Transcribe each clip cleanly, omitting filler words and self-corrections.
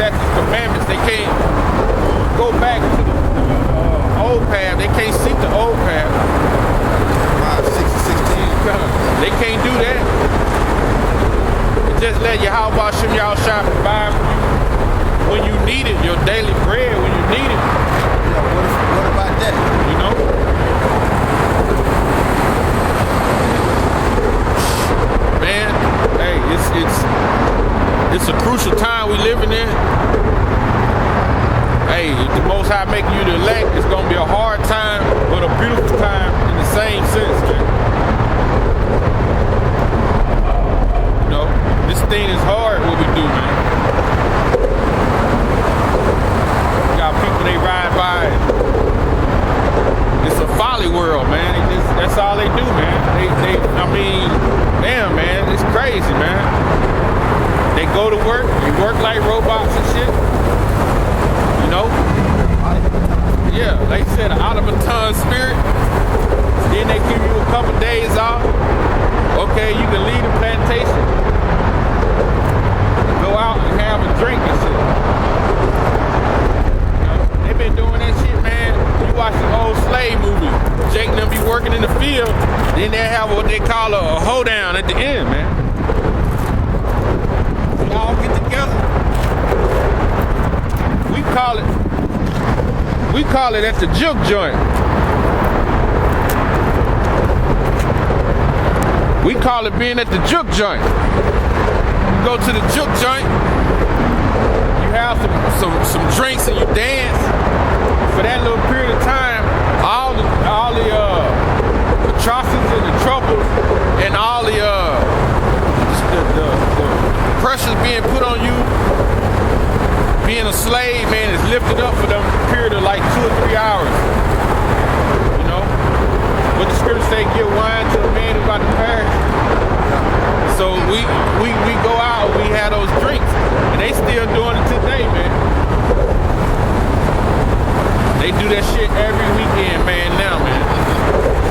statutes, commandments. They can't go back to the old path. They can't seek the old path. 16. They can't do that. Just let Yahweh Shem Yahushua provide when you need it, your daily bread when you need it. Yeah, what about that? You know? Man, hey, it's a crucial time we living in. Hey, if the Most High making you the elect, it's gonna be a hard time, but a beautiful time in the same sense, man. You know, this thing is hard what we do, man. We got people they ride by. It's a folly world, man. That's all they do, man. I mean, damn, man, it's crazy, man. They go to work, they work like robots and shit. You know? Yeah, they said an automaton spirit. Then they give you a couple days off. Okay, you can leave the plantation. Go out and have a drink and shit. You know, they been doing that shit, man. You watch the old slave movie. Jake and them be working in the field. Then they have what they call a hoedown at the end, man. We all get together. We call it at the juke joint. We call it being at the juke joint. You go to the juke joint, you have some drinks and you dance. For that little period of time, all the atrocities and the troubles and all the pressures being put on you, being a slave, man, is lifted up for them period of like 2 or 3 hours. You know? What the scriptures say, give wine to a man who's about to perish. So we go out, we have those drinks, and they still doing it today, man. They do that shit every weekend, man, now, man.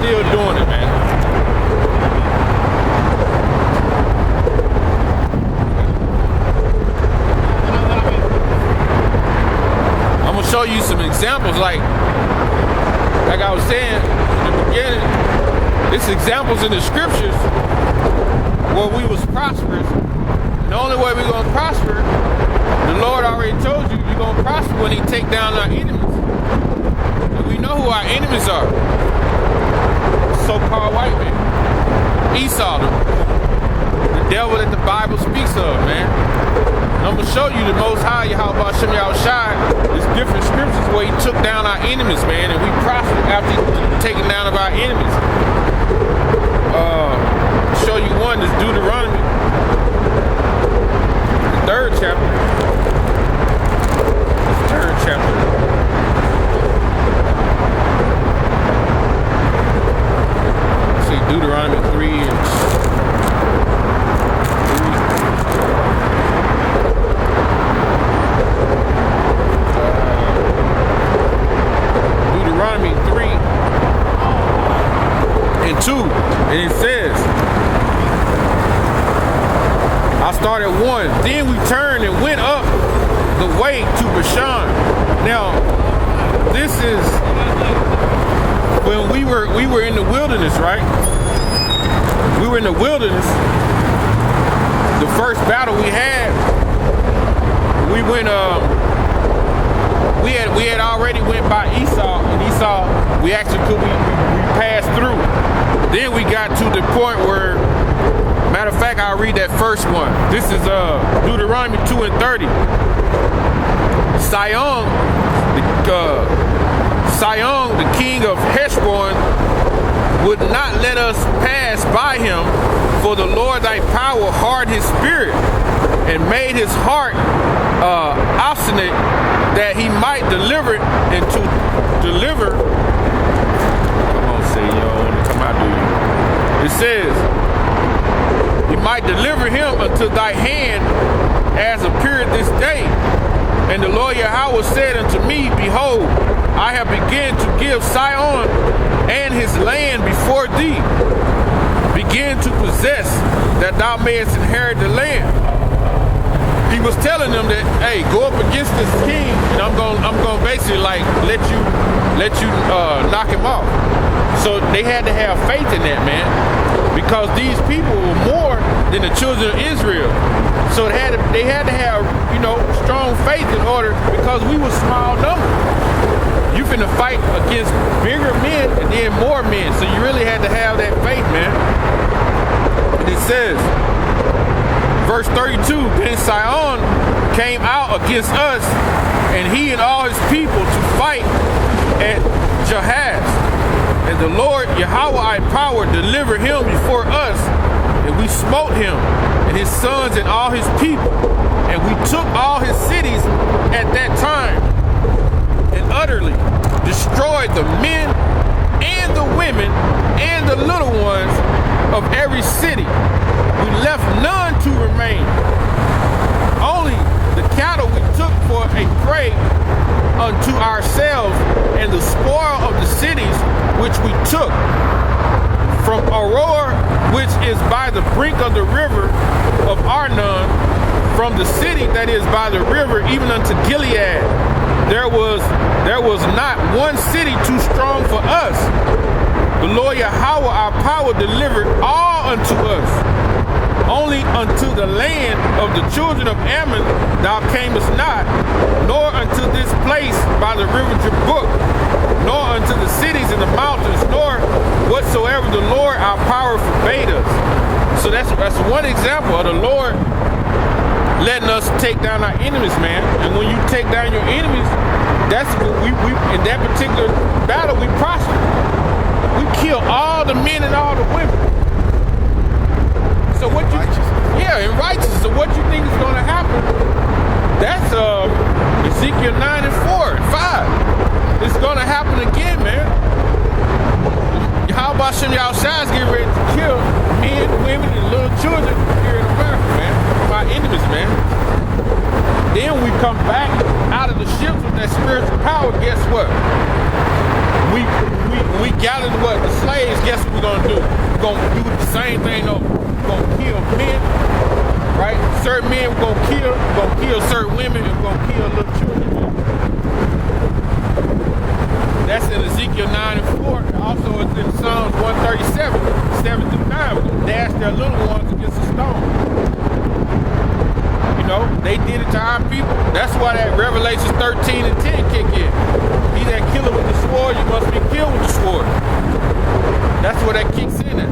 Still doing it, man. I'm gonna show you some examples, like I was saying in the beginning, it's examples in the scriptures where we was prosperous. And the only way we're gonna prosper, the Lord already told you, you're gonna prosper when He take down our enemies. And we know who our enemies are. So-called white man. Esau, the devil that the Bible speaks of, man. And I'm gonna show you the Most High, Yahweh Shem Yahushua. There's different scriptures where He took down our enemies, man, and we prospered after taking down of our enemies. Show you one, this Deuteronomy, the 3rd chapter. This 3rd chapter. See Deuteronomy 3 and 3. Deuteronomy 3 and 2, and it says, I started 1. Then we turned and went up the way to Bashan. Now, this is when we were in the wilderness, right? We were in the wilderness. The first battle we had, we went. We had already went by Esau, and Esau we actually we passed through. Then we got to the point where. Matter of fact, I'll read that first one. This is Deuteronomy 2 and 30. Sihon, the king of Heshbon, would not let us pass by him, for the Lord thy power hardened his spirit and made his heart obstinate, that he might deliver and to deliver. Come on, say yo, come out, dude. It says, He might deliver him unto thy hand, as appeared this day. And the Lord Yahweh said unto me, behold, I have begun to give Sihon and his land before thee. Begin to possess, that thou mayest inherit the land. He was telling them that, hey, go up against this king, and I'm gonna basically like let you knock him off. So they had to have faith in that, man, because these people were more than the children of Israel. So they had to have, you know, strong faith in order, because we were small numbers. You finna fight against bigger men and then more men. So you really had to have that faith, man. And it says, verse 32, then Sihon came out against us, and he and all his people to fight at Jahaz. And the Lord Yahweh power delivered him before us, and we smote him and his sons and all his people. And we took all his cities at that time, and utterly destroyed the men and the women and the little ones of every city. We left none to remain. Only the cattle we took for a prey unto ourselves, and the spoil of the cities which we took from Aurora, which is by the brink of the river of Arnon, from the city that is by the river even unto Gilead. There was not one city too strong for us. The Lord Yahweh our power delivered all unto us. Only unto the land of the children of Ammon thou camest not, nor unto this place by the river Jabbok, nor unto the cities in the mountains, nor whatsoever the Lord our power forbade us. So that's one example of the Lord letting us take down our enemies, man. And when you take down your enemies, that's what we in that particular battle we prosper. We kill all the men and all the women. So what you in righteousness. So what you think is gonna happen? That's Ezekiel 9 and 4 and 5. It's gonna happen again, man. How about some y'all sides getting ready to kill men, women, and little children here in America, man? My enemies, man. Then we come back out of the ships with that spiritual power. Guess what? We gathered what? The slaves. Guess what we're gonna do? We're gonna do the same thing over. We're gonna kill men, right? Certain men we're gonna kill certain women, and we're gonna kill little children. That's in Ezekiel 9 and 4. Also it's in Psalms 137, 7 through 9. We're gonna dash their little ones against a stone. You know, they did it to our people. That's why that Revelation 13 and 10 kick in. He that killeth with the sword, you must be killed with the sword. That's where that kicks in at.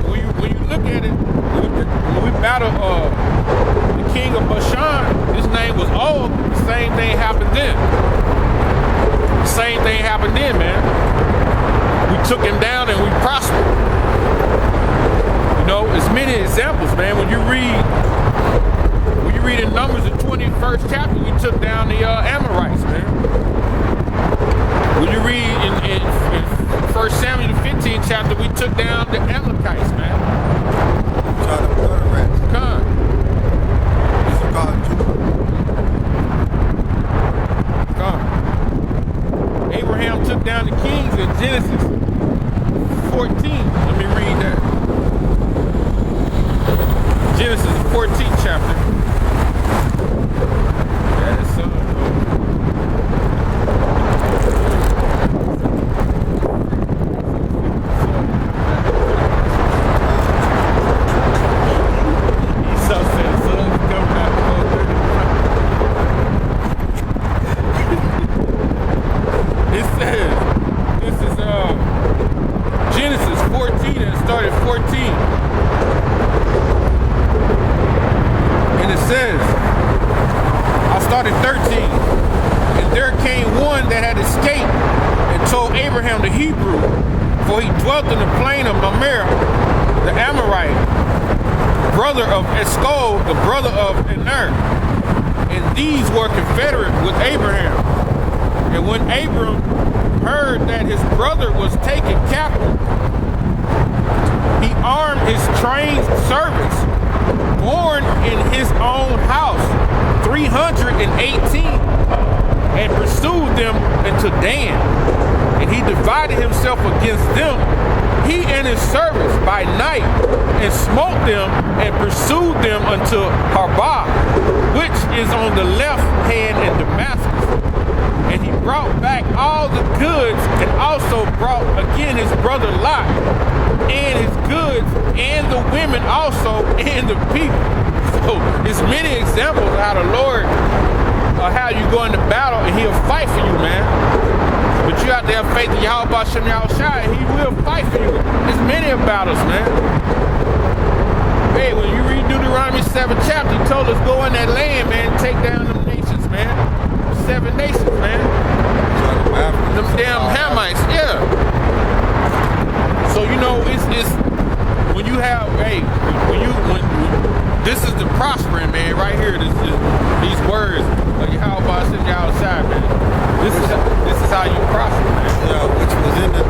When you look at it, when we battle the king of Bashan, his name was Og. The same thing happened then. The same thing happened then, man. We took him down and we prospered. You know, there's many examples, man. When you read in Numbers, the 21st chapter, we took down the Amorites, man. When you read in 1 Samuel, the 15th chapter, we took down the Amalekites, man. Come. Abraham took down the kings in Genesis 14. Let me read that. Genesis, the 14th chapter. That is so. Esau said, "Son, come back." It says, this is Genesis 14, and it started 14. And it says, I started 13. And there came one that had escaped and told Abraham the Hebrew, for he dwelt in the plain of Mamre, the Amorite, brother of Eshcol, the brother of Aner. And these were confederate with Abraham. And when Abram heard that his brother was taken captive, he armed his trained servants, born in his own house, 318, and pursued them into Dan. And he divided himself against them, he and his servants by night, and smote them and pursued them unto Harbah, which is on the left hand in Damascus. And he brought back all the goods, and also brought again his brother Lot, and his goods, and the women also, and the people. So there's many examples of how the Lord, how you go into battle, and he'll fight for you, man. But you have to have faith in Yahweh Shem Yahushua, and he will fight for you. There's many about us, man. Hey, when you read Deuteronomy 7th chapter, he told us go in that land, man, and take down them nations, man. 7 nations, man. Them damn Hamites, yeah. So you know, it's when you have, hey, when this is the prospering, man, right here. These words of Yahweh Shem Yahushua, man. This is how you prosper, man. Which was in the